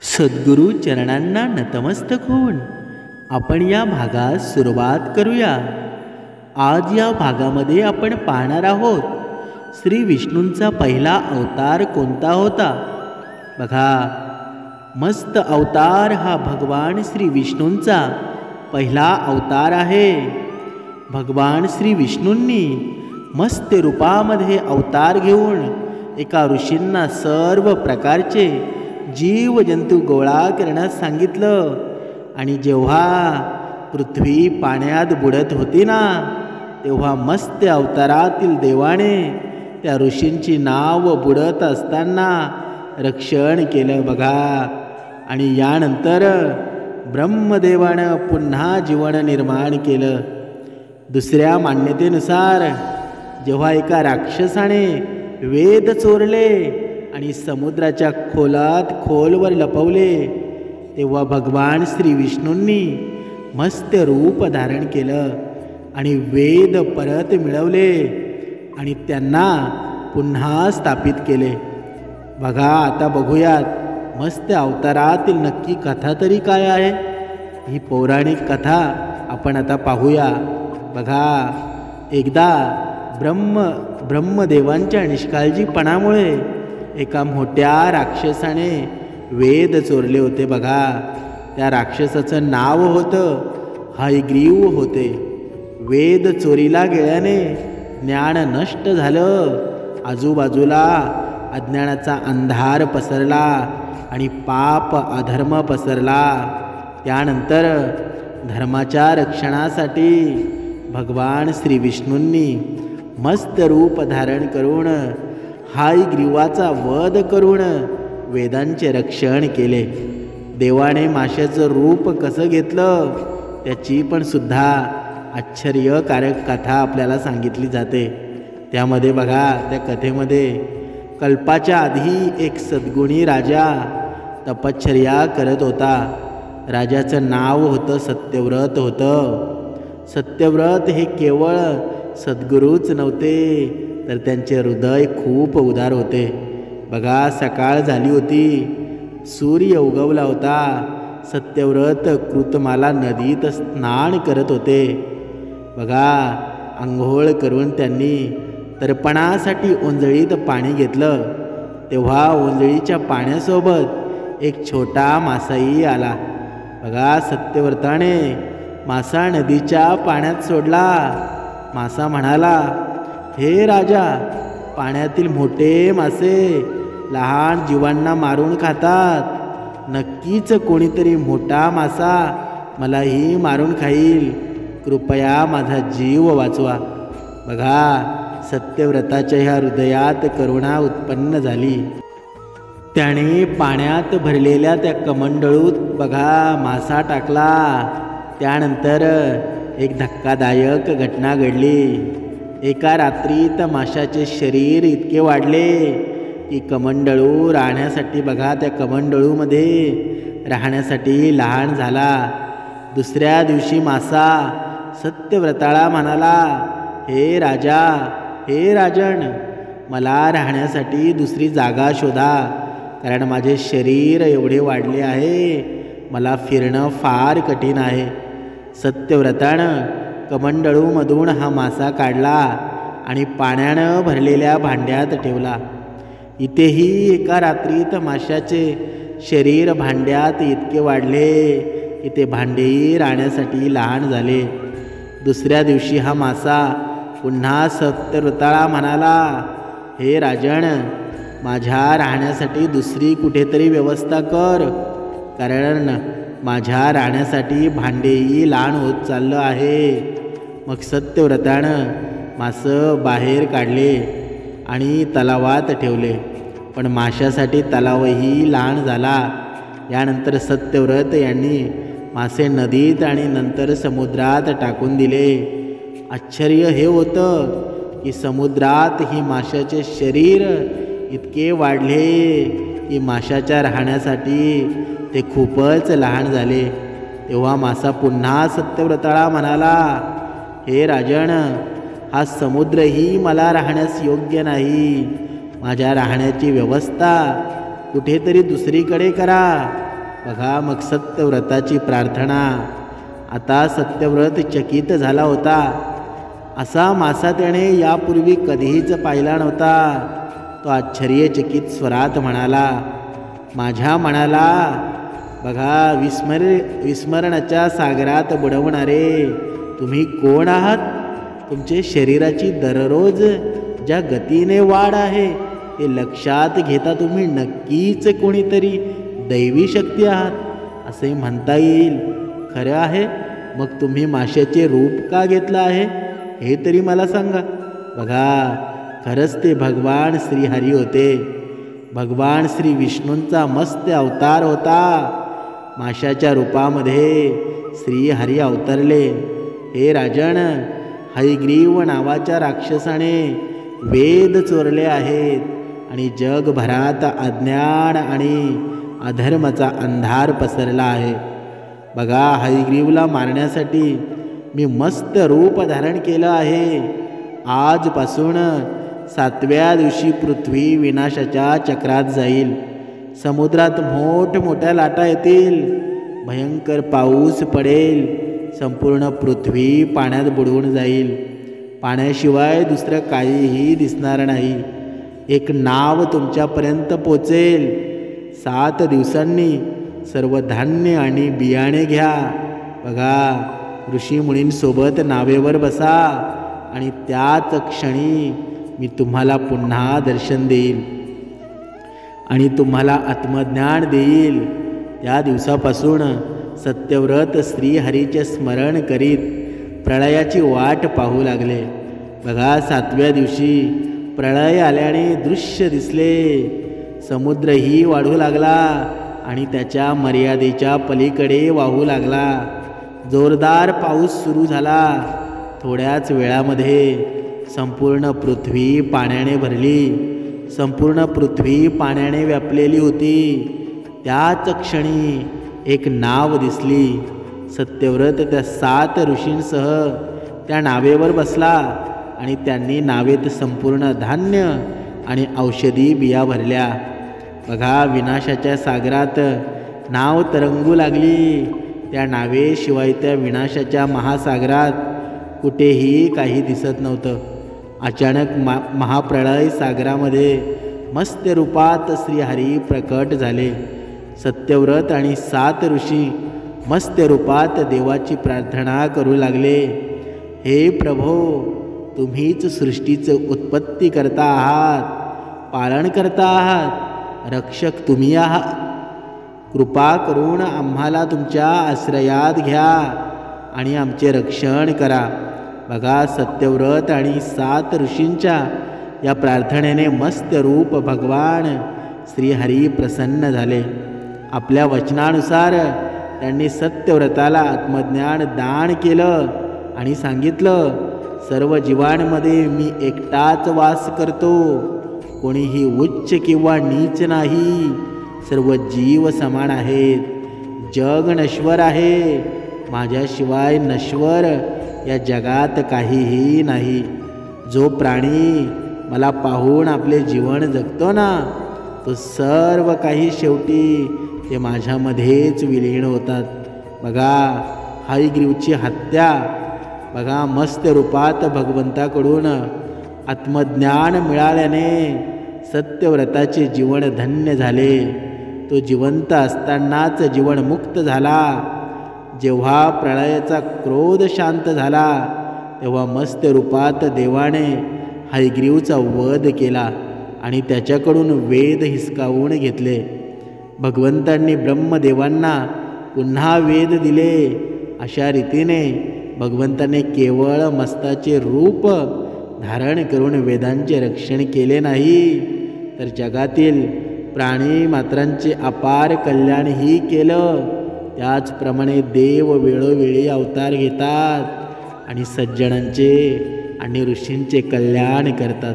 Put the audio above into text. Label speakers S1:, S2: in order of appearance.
S1: सद्गुरू चरणांना नतमस्तक होऊन आपण या भागास सुरुवात करूया। आज या भागामध्ये आपण पाहणार आहोत श्री विष्णूंचा पहिला अवतार कोणता होता। बघा, मस्त अवतार हा भगवान श्री विष्णूंचा पहिला अवतार आहे। भगवान श्री विष्णूंनी मस्त रूपामध्ये अवतार घेऊन एका ऋषींना सर्व प्रकारचे जीव जंतू गोळा करण्यास सांगितलं। आणि जेव्हा पृथ्वी पाण्यात बुडत होती ना, तेव्हा मस्त अवतारातील देवाने त्या ऋषींची नाव बुडत असताना रक्षण केलं बघा। आणि यानंतर ब्रह्मदेवानं पुन्हा जीवन निर्माण केलं। दुसऱ्या मान्यतेनुसार जेव्हा एका राक्षसाने वेद चोरले आणि समुद्राच्या खोलात खोलवर लपवले, तेव्हा भगवान श्री विष्णूंनी मस्त रूप धारण केलं आणि वेद परत मिळवले आणि त्यांना पुन्हा स्थापित केले। बघा, आता बघूयात मस्त अवतारातील नक्की कथा तरी काय आहे। ही पौराणिक कथा आपण आता पाहूया। बघा, एकदा ब्रह्मदेवांच्या निष्काळजीपणामुळे एका मोठ्या राक्षसाने वेद चोरले होते बघा। त्या राक्षसाचं नाव होतं हयग्रीव होते। वेद चोरीला गेल्याने ज्ञान नष्ट झालं, आजूबाजूला अज्ञानाचा अंधार पसरला आणि पाप अधर्म पसरला। त्यानंतर धर्माच्या रक्षणासाठी भगवान श्री विष्णूंनी मस्त रूप धारण करून हयग्रीवाचा वध करून वेदांचे रक्षण केले। देवाने माशाचं रूप कसं घेतलं त्याची पण सुद्धा आश्चर्यकारक कथा आपल्याला सांगितली जाते। त्यामध्ये बघा, त्या कथेमध्ये कल्पाच्या आधी एक सद्गुणी राजा तपश्चर्या करत होता। राजाचं नाव होतं सत्यव्रत होतं। सत्यव्रत हे केवळ सद्गुरूच नव्हते, तर त्यांचे हृदय खूप उदार होते। बघा, सकाळ झाली होती, सूर्य उगवला होता। सत्यव्रत कृतमाला नदीत स्नान करत होते। बघा, आंघोळ करून त्यांनी तर्पणासाठी ओंजळीत पाणी घेतलं, तेव्हा ओंजळीच्या पाण्यासोबत एक छोटा मासाही आला। बघा, सत्यव्रताने मासा नदीच्या पाण्यात सोडला। मासा म्हणाला, हे राजा, पाण्यातील मोठे मासे लहान जीवांना मारून खातात। नक्कीच कोणीतरी मोठा मासा मलाही मारून खाईल, कृपया माझा जीव वाचवा। बघा, सत्यव्रताच्या ह्या हृदयात करुणा उत्पन्न झाली। त्याने पाण्यात भरलेल्या त्या कमंडळूत बघा मासा टाकला। त्यानंतर एक धक्कादायक घटना घडली। एका रात्रीत माशाचे शरीर इतके वाढले की कमंडळू राहण्यासाठी बघा त्या कमंडळूमध्ये राहण्यासाठी लहान झाला। दुसऱ्या दिवशी मासा सत्यव्रताला म्हणाला, हे राजा, हे राजन, मला राहण्यासाठी दुसरी जागा शोधा, कारण माझे शरीर एवढे वाढले आहे, मला फिरणं फार कठीण आहे। सत्यव्रतानं कमंडळूमधून हा मासा काढला आणि पाण्यानं भरलेल्या भांड्यात ठेवला। इथेही एका रात्रीत माशाचे शरीर भांड्यात इतके वाढले की ते भांडेही राहण्यासाठी लहान झाले। दुसऱ्या दिवशी हा मासा पुन्हा सत्यव्रताला म्हणाला, हे राजन, माझ्या राहण्यासाठी दुसरी कुठेतरी व्यवस्था कर, कारण माझ्या राहण्यासाठी भांडेही लहान होत चाललं आहे। मग सत्यव्रतानं मासं बाहेर काढले आणि तलावात ठेवले, पण माशासाठी तलावही लहान झाला। यानंतर सत्यव्रत यांनी मासे नदीत आणि नंतर समुद्रात टाकून दिले। आश्चर्य हे होतं की समुद्रात ही माशाचे शरीर इतके वाढले की माशाच्या राहण्यासाठी ते खूपच लहान झाले। तेव्हा मासा पुन्हा सत्यव्रताला म्हणाला, हे राजन, हा समुद्रही मला राहण्यास योग्य नाही, माझ्या राहण्याची व्यवस्था कुठेतरी दुसरीकडे करा, बघा मग सत्यव्रताची प्रार्थना. आता सत्यव्रत चकित झाला होता. असा मासा त्याने यापूर्वी कधीच पाहिला नव्हता. तो आश्चर्यचकित स्वरात म्हणाला, माझ्या मनाला बघा विस्मरणाच्या सागरात बुडवणारे तुम्ही कोण आहात? तुमचे शरीराची दररोज ज्या गतीने वाढ आहे ते लक्षात घेता तुम्ही नक्कीच कोणीतरी दैवी शक्ती आहात असे म्हणता येईल. खरं आहे? मग तुम्ही माशाचे रूप का घेतलं आहे हे तरी मला सांगा. बघा खरंच ते भगवान श्रीहरी होते. भगवान श्री विष्णूंचा मस्त अवतार होता. माशाच्या रूपामध्ये श्रीहरी अवतरले. हे राजन, हयग्रीव नावाच्या राक्षसाने वेद चोरले आहेत आणि जगभरात अज्ञान आणि अधर्माचा अंधार पसरला आहे. बघा हयग्रीवला मारण्यासाठी मी मस्त रूप धारण केलं आहे. आजपासून 7व्या दिवशी पृथ्वी विनाशाच्या चक्रात जाईल. समुद्रात मोठमोठ्या लाटा येतील. भयंकर पाऊस पडेल. संपूर्ण पृथ्वी पाण्यात बुडवून जाईल. पाण्याशिवाय दुसरं काहीही दिसणार नाही. एक नाव तुमच्यापर्यंत पोचेल. 7 दिवसांनी सर्व धान्य आणि बियाणे घ्या. बघा ऋषीमुनींसोबत नावेवर बसा आणि त्याच क्षणी मी तुम्हाला पुन्हा दर्शन देईल आणि तुम्हाला आत्मज्ञान देईल. त्या दिवसापासून सत्यव्रत श्रीहरीचे स्मरण करीत प्रळयाची वाट पाहू लागले. बघा 7व्या दिवशी प्रळय आल्याने दृश्य दिसले. समुद्रही वाढू लागला आणि त्याच्या मर्यादेच्या पलीकडे वाहू लागला. जोरदार पाऊस सुरू झाला. थोड्याच वेळामध्ये संपूर्ण पृथ्वी पाण्याने भरली. संपूर्ण पृथ्वी पाण्याने व्यापलेली होती. त्याच क्षणी एक नाव दिसली. सत्यव्रत त्या 7 ऋषींसह त्या नावेवर बसला आणि त्यांनी नावेत संपूर्ण धान्य आणि औषधी बिया भरल्या. बघा विनाशाच्या सागरात नाव तरंगू लागली. त्या नावेशिवाय त्या विनाशाच्या महासागरात कुठेही काही दिसत नव्हतं. अचानक महाप्रळय सागरामध्ये मस्त रूपात श्रीहरी प्रकट झाले. सत्यव्रत आणि 7 ऋषी मस्त रूपात देवाची प्रार्थना करू लागले. हे प्रभो, तुम्हीच सृष्टीचं उत्पत्ती करता आहात, पालन करता आहात, रक्षक तुम्ही आहात. कृपा करून आम्हाला तुमच्या आश्रयात घ्या आणि आमचे रक्षण करा. बघा सत्यव्रत आणि 7 ऋषींच्या या प्रार्थनेने मस्त रूप भगवान श्रीहरी प्रसन्न झाले. आपल्या वचनानुसार त्यांनी सत्यव्रताला आत्मज्ञान दान केलं आणि सांगितलं, सर्व जीवांमध्ये मी एकटाच वास करतो. कोणीही उच्च किंवा नीच नाही. सर्व जीव समान आहेत. जग नश्वर आहे. माझ्याशिवाय नश्वर या जगात काहीही नाही. जो प्राणी मला पाहून आपले जीवन जगतो ना, तो सर्व काही शेवटी ते माझ्यामध्येच विलीन होतात. बघा हयग्रीवची हत्या. बघा मस्त रूपात भगवंताकडून आत्मज्ञान मिळाल्याने सत्यव्रताचे जीवन धन्य झाले. तो जिवंत असतानाच जीवनमुक्त झाला. जेव्हा प्रळयाचा क्रोध शांत झाला तेव्हा मस्त रूपात देवाने हयग्रीवचा वध केला आणि त्याच्याकडून वेद हिसकावून घेतले. भगवंतांनी ब्रह्मदेवांना पुन्हा वेद दिले. अशा रीतीने भगवंताने केवळ मस्ताचे रूप धारण करून वेदांचे रक्षण केले नाही, तर जगातील प्राणी मात्रांचे अपार कल्याणही केलं. त्याचप्रमाणे देव वेळोवेळी अवतार घेतात आणि सज्जनांचे आणि ऋषींचे कल्याण करतात.